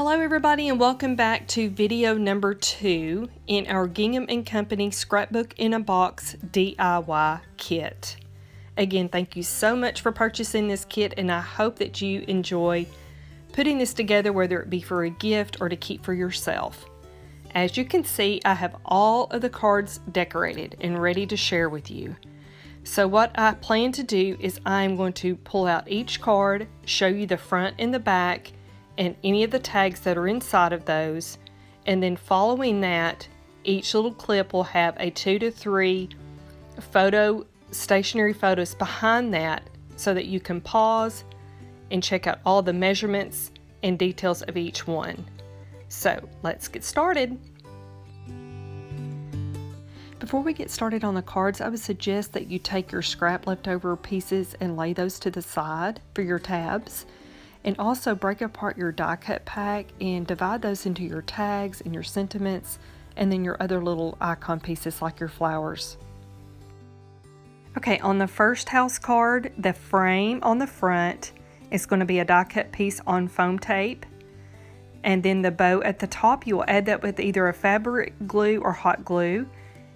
Hello everybody and welcome back to video number 2 in our Gingham & Company Scrapbook-in-a-Box DIY kit. Again, thank you so much for purchasing this kit, and I hope that you enjoy putting this together, whether it be for a gift or to keep for yourself. As you can see, I have all of the cards decorated and ready to share with you. So what I plan to do is I'm going to pull out each card, show you the front and the back, and any of the tags that are inside of those, and then following that, each little clip will have a 2 to 3 stationary photos behind that so that you can pause and check out all the measurements and details of each one. So let's get started. Before we get started on the cards, I would suggest that you take your scrap leftover pieces and lay those to the side for your tabs. And also break apart your die cut pack and divide those into your tags and your sentiments, and then your other little icon pieces like your flowers. Okay, on the first house card, the frame on the front is going to be a die cut piece on foam tape. And then the bow at the top, you will add that with either a fabric glue or hot glue.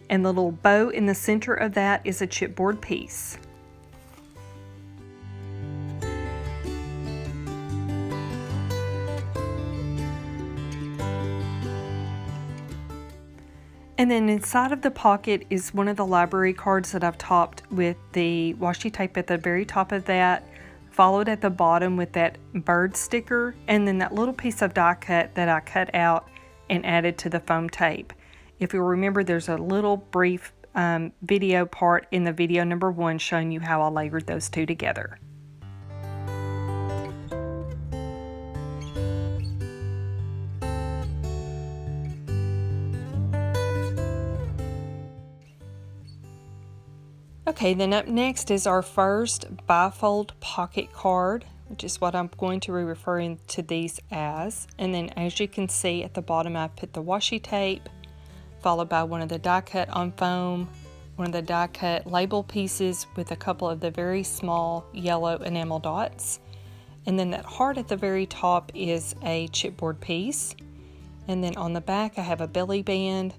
And the little bow in the center of that is a chipboard piece. And then inside of the pocket is one of the library cards that I've topped with the washi tape at the very top of that, followed at the bottom with that bird sticker, and then that little piece of die cut that I cut out and added to the foam tape. If you'll remember, there's a little brief video part in the video number 1 showing you how I layered those two together. Okay, then up next is our first bifold pocket card, which is what I'm going to be referring to these as. And then as you can see at the bottom, I put the washi tape, followed by one of the die cut on foam, one of the die cut label pieces with a couple of the very small yellow enamel dots. And then that heart at the very top is a chipboard piece. And then on the back I have a belly band,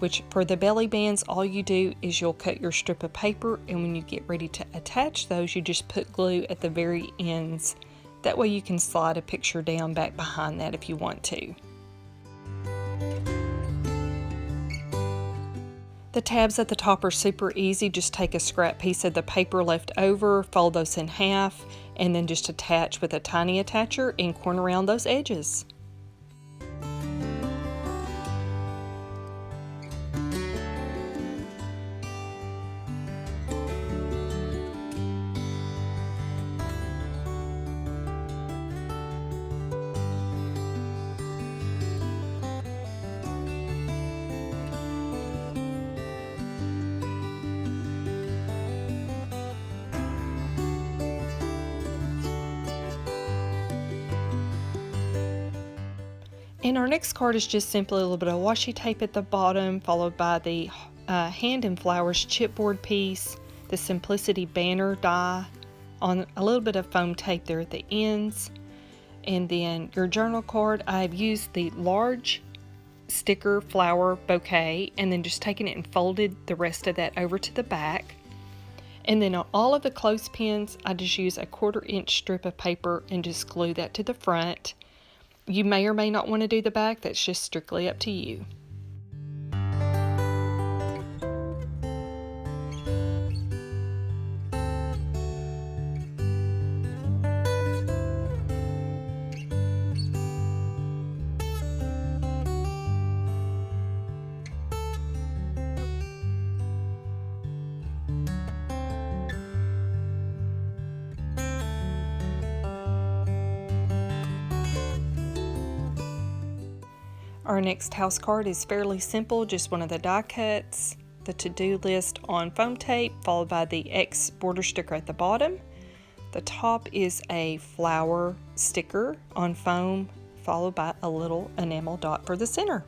which for the belly bands, all you do is you'll cut your strip of paper, and when you get ready to attach those, you just put glue at the very ends. That way you can slide a picture down back behind that if you want to. The tabs at the top are super easy. Just take a scrap piece of the paper left over, fold those in half, and then just attach with a tiny attacher and corner around those edges. And our next card is just simply a little bit of washi tape at the bottom, followed by the Hand and Flowers chipboard piece, the Simplicity banner die on a little bit of foam tape there at the ends. And then your journal card, I've used the large sticker flower bouquet and then just taken it and folded the rest of that over to the back. And then on all of the clothespins, I just use a 1/4 inch strip of paper and just glue that to the front. You may or may not want to do the back, that's just strictly up to you. Our next house card is fairly simple, just one of the die cuts, the to-do list on foam tape, followed by the X border sticker at the bottom. The top is a flower sticker on foam, followed by a little enamel dot for the center.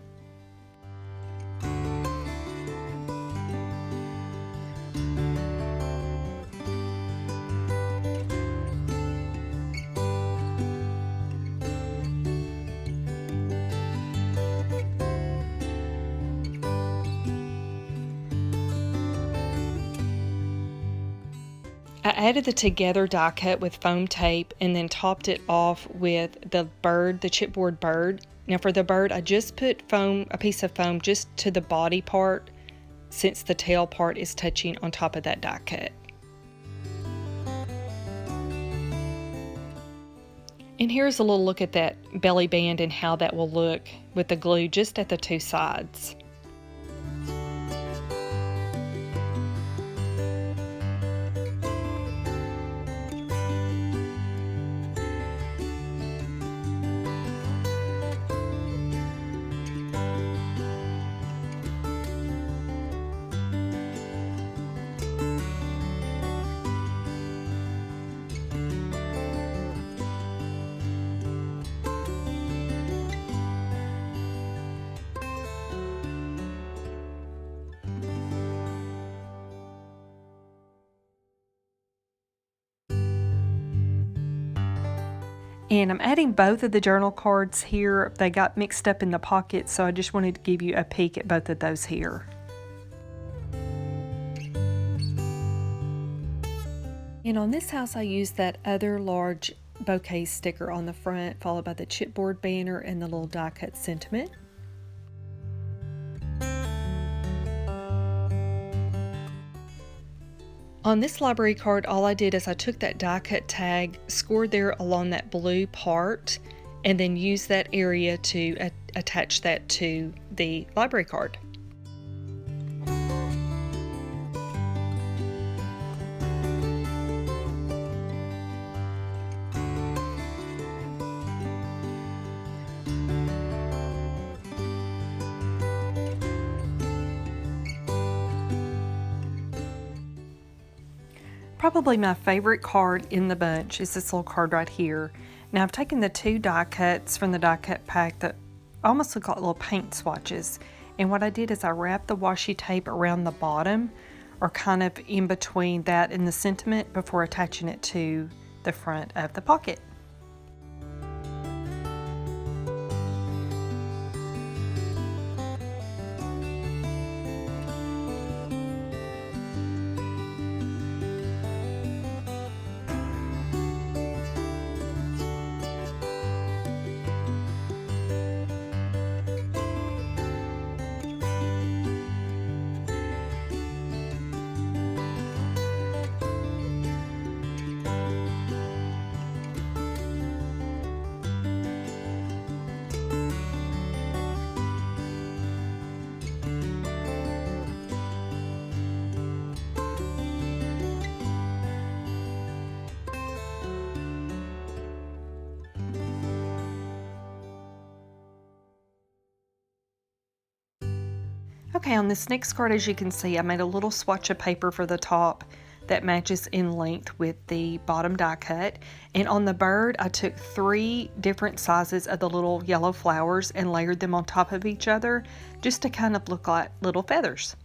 I added the together die cut with foam tape and then topped it off with the bird, the chipboard bird. Now for the bird, I just put a piece of foam just to the body part, since the tail part is touching on top of that die cut. And here's a little look at that belly band and how that will look with the glue just at the two sides. And I'm adding both of the journal cards here. They got mixed up in the pockets, so I just wanted to give you a peek at both of those here. And on this house, I used that other large bouquet sticker on the front, followed by the chipboard banner and the little die cut sentiment. On this library card, all I did is I took that die cut tag, scored there along that blue part, and then used that area to attach that to the library card. Probably my favorite card in the bunch is this little card right here. Now I've taken the two die cuts from the die cut pack that almost look like little paint swatches, and what I did is I wrapped the washi tape around the bottom, or kind of in between that and the sentiment, before attaching it to the front of the pocket. Okay, on this next card, as you can see, I made a little swatch of paper for the top that matches in length with the bottom die cut. And on the bird, I took 3 different sizes of the little yellow flowers and layered them on top of each other, just to kind of look like little feathers.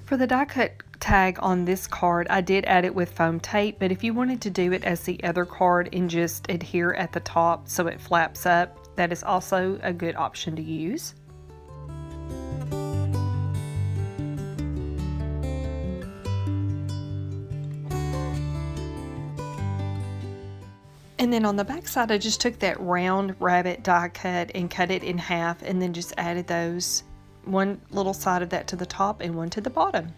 For the die cut tag on this card, I did add it with foam tape, but if you wanted to do it as the other card and just adhere at the top so it flaps up, that is also a good option to use. And then on the back side, I just took that round rabbit die cut and cut it in half, and then just added those, one little side of that to the top and one to the bottom.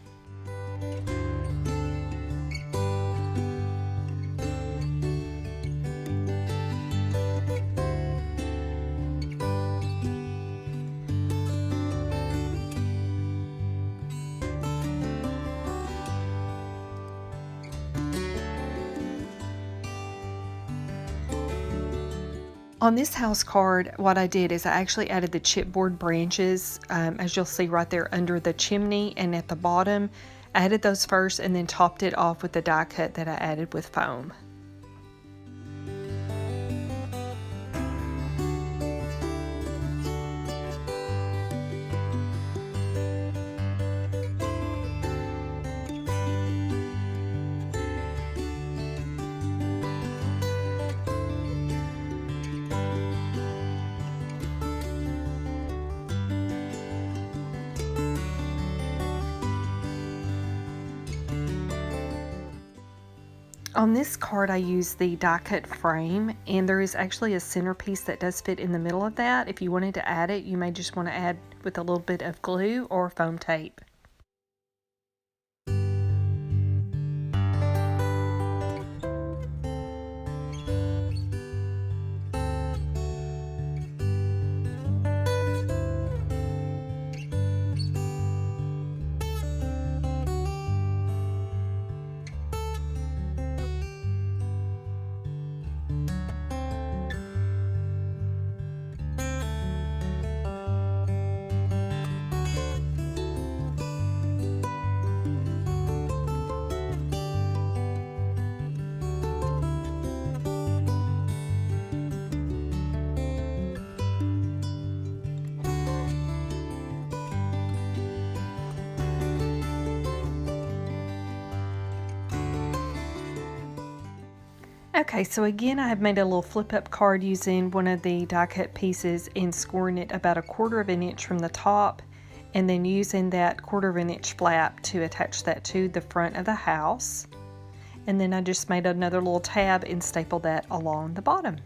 On this house card, what I did is I actually added the chipboard branches, as you'll see right there under the chimney and at the bottom. I added those first and then topped it off with the die cut that I added with foam. On this card I use the die cut frame, and there is actually a centerpiece that does fit in the middle of that. If you wanted to add it, you may just want to add with a little bit of glue or foam tape. Okay, so again I have made a little flip up card using one of the die cut pieces and scoring it about 1/4 of an inch from the top, and then using that 1/4 of an inch flap to attach that to the front of the house. And then I just made another little tab and stapled that along the bottom.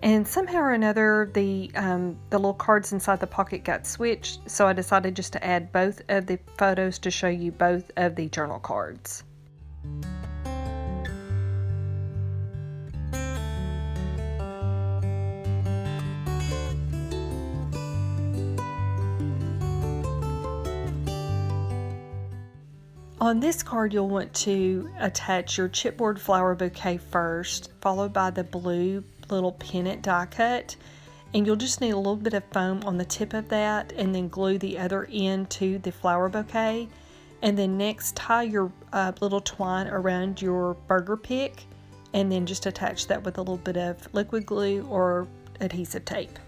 And somehow or another, the little cards inside the pocket got switched, so I decided just to add both of the photos to show you both of the journal cards. On this card, you'll want to attach your chipboard flower bouquet first, followed by the blue little pennant die cut. And you'll just need a little bit of foam on the tip of that, and then glue the other end to the flower bouquet. And then next, tie your little twine around your burger pick, and then just attach that with a little bit of liquid glue or adhesive tape.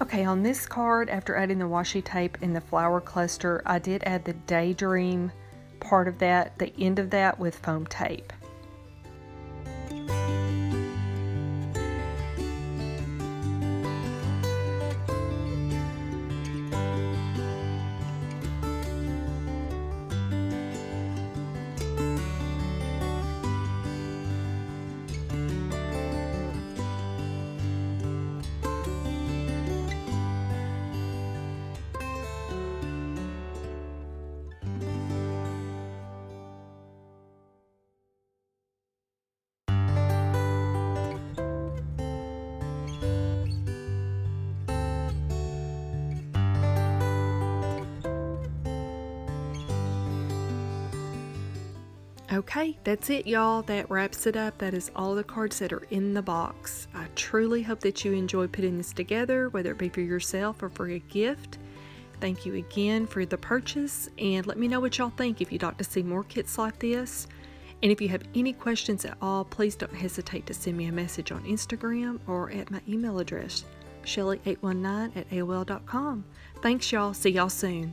Okay, on this card, after adding the washi tape and the flower cluster, I did add the daydream part of that, the end of that, with foam tape. Okay, that's it, y'all. That wraps it up. That is all the cards that are in the box. I truly hope that you enjoy putting this together, whether it be for yourself or for a gift. Thank you again for the purchase, and let me know what y'all think if you'd like to see more kits like this. And if you have any questions at all, please don't hesitate to send me a message on Instagram or at my email address, Shellye819@aol.com. Thanks, y'all. See y'all soon.